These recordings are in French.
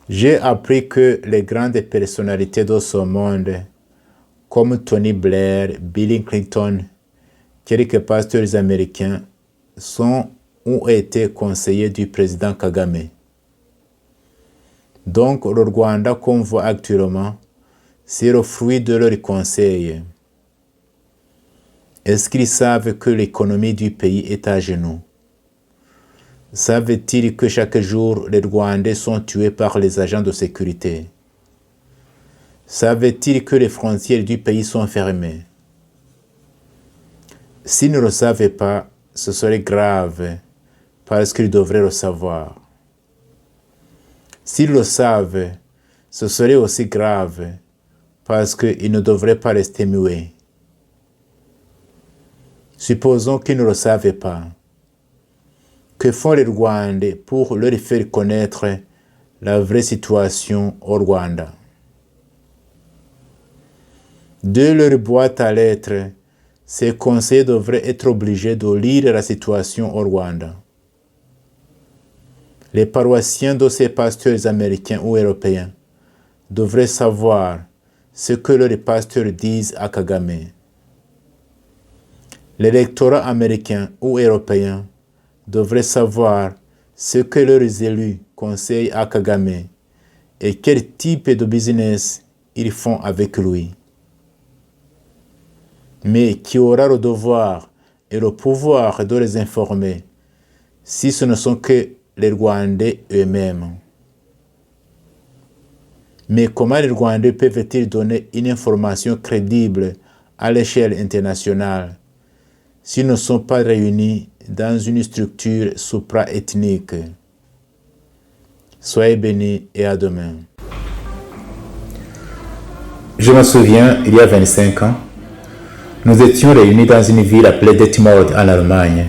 J'ai appris que les grandes personnalités de ce monde, comme Tony Blair, Bill Clinton, quelques pasteurs américains, sont ou étaient conseillers du président Kagame. Donc le Rwanda qu'on voit actuellement, c'est le fruit de leurs conseils. Est-ce qu'ils savent que l'économie du pays est à genoux? Savent-ils que chaque jour, les Rwandais sont tués par les agents de sécurité? Savent-ils que les frontières du pays sont fermées? S'ils ne le savaient pas, ce serait grave, parce qu'ils devraient le savoir. S'ils le savent, ce serait aussi grave, parce qu'ils ne devraient pas rester muets. Supposons qu'ils ne le savaient pas. Que font les Rwandais pour leur faire connaître la vraie situation au Rwanda? De leur boîte à lettres, ces conseillers devraient être obligés de lire la situation au Rwanda. Les paroissiens de ces pasteurs américains ou européens devraient savoir ce que leurs pasteurs disent à Kagame. L'électorat américain ou européen devrait savoir ce que leurs élus conseillent à Kagame et quel type de business ils font avec lui. Mais qui aura le devoir et le pouvoir de les informer si ce ne sont que les Rwandais eux-mêmes? Mais comment les Rwandais peuvent-ils donner une information crédible à l'échelle internationale s'ils ne sont pas réunis dans une structure supra-ethnique? Soyez bénis et à demain. Je me souviens, il y a 25 ans, nous étions réunis dans une ville appelée Detmold en Allemagne.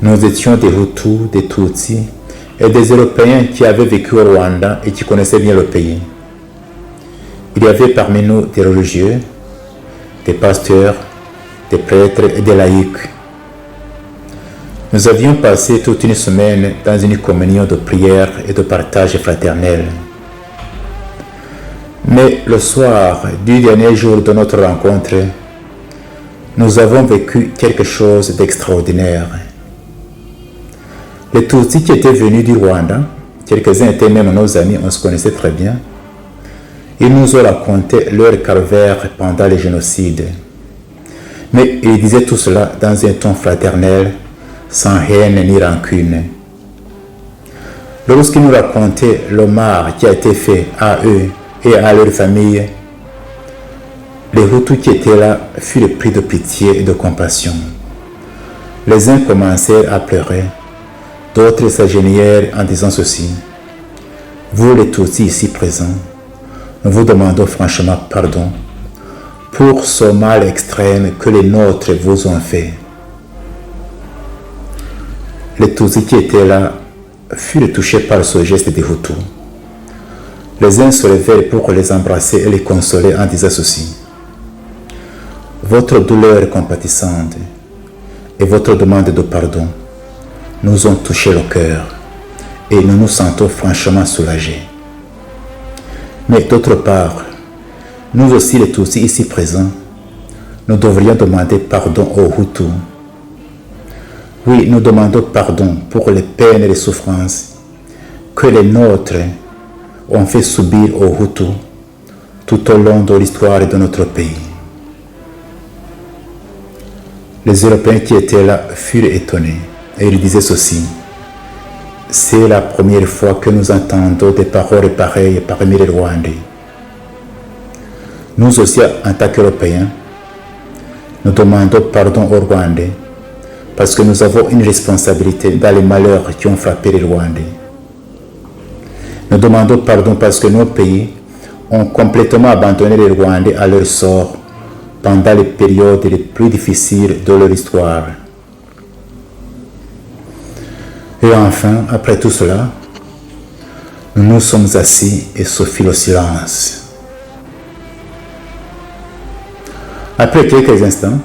Nous étions des Hutus, des Tutsis et des Européens qui avaient vécu au Rwanda et qui connaissaient bien le pays. Il y avait parmi nous des religieux, des pasteurs, des prêtres et des laïcs. Nous avions passé toute une semaine dans une communion de prière et de partage fraternel. Mais le soir du dernier jour de notre rencontre, nous avons vécu quelque chose d'extraordinaire. Les Tutsis qui étaient venus du Rwanda, quelques-uns étaient même nos amis, on se connaissait très bien, ils nous ont raconté leur calvaire pendant le génocide. Mais ils disaient tout cela dans un ton fraternel, sans haine ni rancune. Lorsqu'ils nous racontaient le mal qui a été fait à eux et à leur famille, les Hutus qui étaient là furent pris de pitié et de compassion. Les uns commencèrent à pleurer, d'autres s'agenouillèrent en disant ceci: vous les Tutsis ici présents, nous vous demandons franchement pardon pour ce mal extrême que les nôtres vous ont fait. Les Tutsis qui étaient là furent touchés par ce geste des Hutus. Les uns se levèrent pour les embrasser et les consoler en disant ceci: votre douleur compatissante et votre demande de pardon nous ont touché le cœur et nous nous sentons franchement soulagés. Mais d'autre part, nous aussi les Tutsis ici présents, nous devrions demander pardon aux Hutus. Oui, nous demandons pardon pour les peines et les souffrances que les nôtres ont fait subir aux Hutus tout au long de l'histoire de notre pays. Les Européens qui étaient là furent étonnés et ils disaient ceci: c'est la première fois que nous entendons des paroles pareilles parmi les Rwandais. Nous aussi, en tant qu'Européens, nous demandons pardon aux Rwandais parce que nous avons une responsabilité dans les malheurs qui ont frappé les Rwandais. Nous demandons pardon parce que nos pays ont complètement abandonné les Rwandais à leur sort pendant les périodes les plus difficiles de leur histoire. Et enfin, après tout cela, nous nous sommes assis et ce fut le silence. Après quelques instants,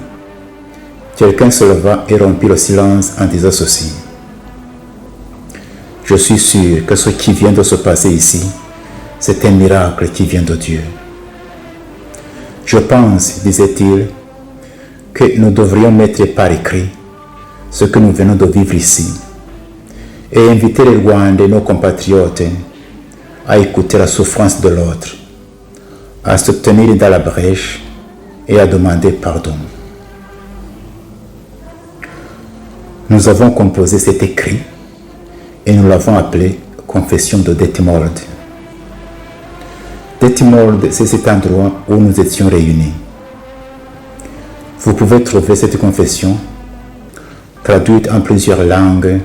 quelqu'un se leva et rompit le silence en disant ceci: Je suis sûr que ce qui vient de se passer ici, c'est un miracle qui vient de Dieu. Je pense, disait-il, que nous devrions mettre par écrit ce que nous venons de vivre ici et inviter les Rwandais, nos compatriotes, à écouter la souffrance de l'autre, à se tenir dans la brèche et à demander pardon. Nous avons composé cet écrit et nous l'avons appelé Confession de Detmold. Detmold, c'est cet endroit où nous étions réunis. Vous pouvez trouver cette confession traduite en plusieurs langues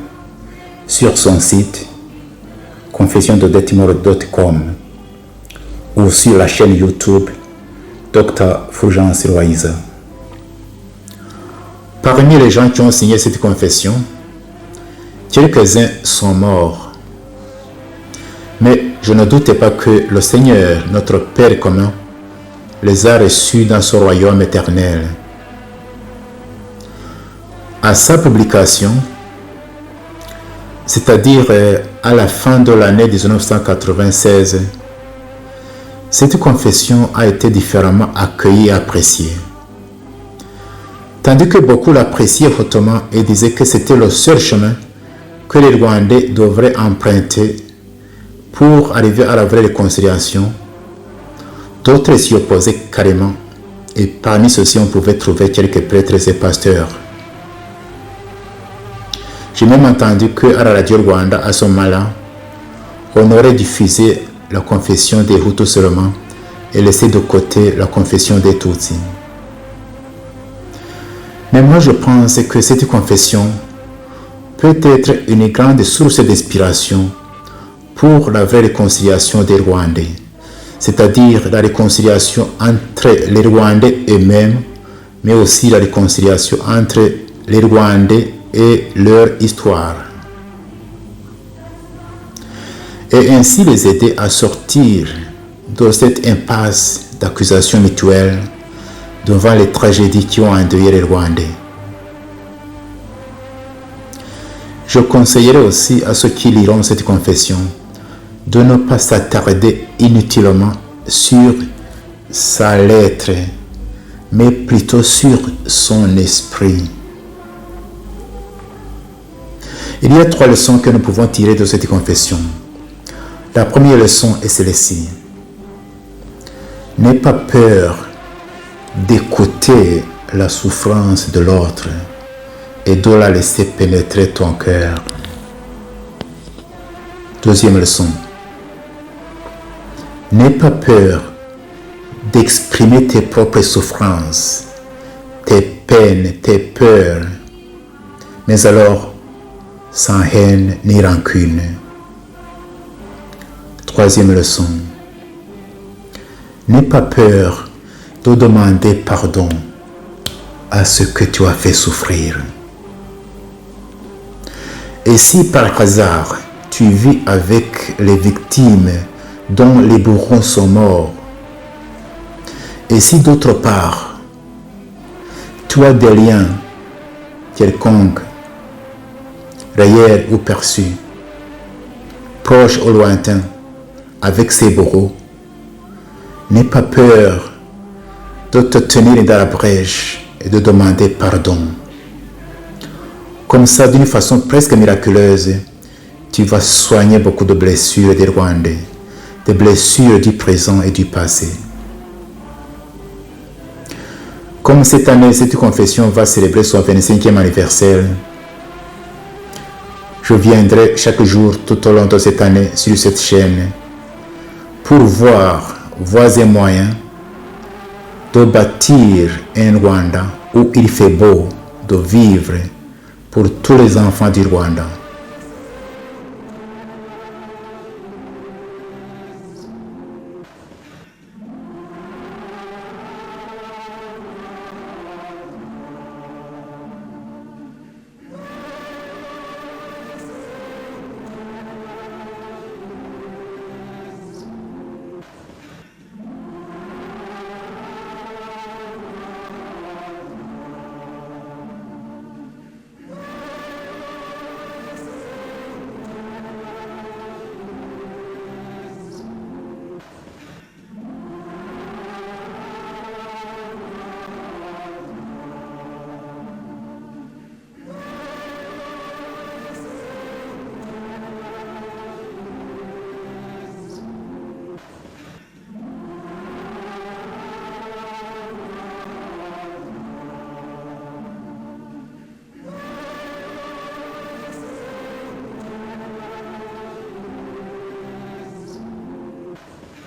sur son site confessiondedetmold.com ou sur la chaîne YouTube Dr. Fulgence Roïza. Parmi les gens qui ont signé cette confession, quelques-uns sont morts. Mais je ne doutais pas que le Seigneur, notre Père commun, les a reçus dans son royaume éternel. À sa publication, c'est-à-dire à la fin de l'année 1996, cette confession a été différemment accueillie et appréciée. Tandis que beaucoup l'appréciaient hautement et disaient que c'était le seul chemin que les Rwandais devraient emprunter pour arriver à la vraie réconciliation, d'autres s'y opposaient carrément, et parmi ceux-ci on pouvait trouver quelques prêtres et pasteurs. J'ai même entendu qu'à la radio Rwanda, à ce moment-là, on aurait diffusé la confession des Hutus seulement et laissé de côté la confession des Tutsis. Mais moi je pense que cette confession peut être une grande source d'inspiration pour la vraie réconciliation des Rwandais, c'est-à-dire la réconciliation entre les Rwandais eux-mêmes, mais aussi la réconciliation entre les Rwandais et leur histoire. Et ainsi les aider à sortir de cette impasse d'accusations mutuelles devant les tragédies qui ont endeuillé les Rwandais. Je conseillerais aussi à ceux qui liront cette confession de ne pas s'attarder inutilement sur sa lettre, mais plutôt sur son esprit. Il y a 3 leçons que nous pouvons tirer de cette confession. La première leçon est celle-ci. N'aie pas peur d'écouter la souffrance de l'autre et de la laisser pénétrer ton cœur. Deuxième leçon. N'aie pas peur d'exprimer tes propres souffrances, tes peines, tes peurs, mais alors sans haine ni rancune. Troisième leçon. N'aie pas peur de demander pardon à ce que tu as fait souffrir. Et si par hasard tu vis avec les victimes dont les bourreaux sont morts, et si d'autre part tu as des liens quelconques, réels ou perçus, proches ou lointains, avec ces bourreaux, n'aie pas peur de te tenir dans la brèche et de demander pardon. Comme ça, d'une façon presque miraculeuse, tu vas soigner beaucoup de blessures des Rwandais, des blessures du présent et du passé. Comme cette année, cette confession va célébrer son 25e anniversaire, je viendrai chaque jour tout au long de cette année sur cette chaîne pour voir voies et moyens de bâtir un Rwanda où il fait beau de vivre pour tous les enfants du Rwanda.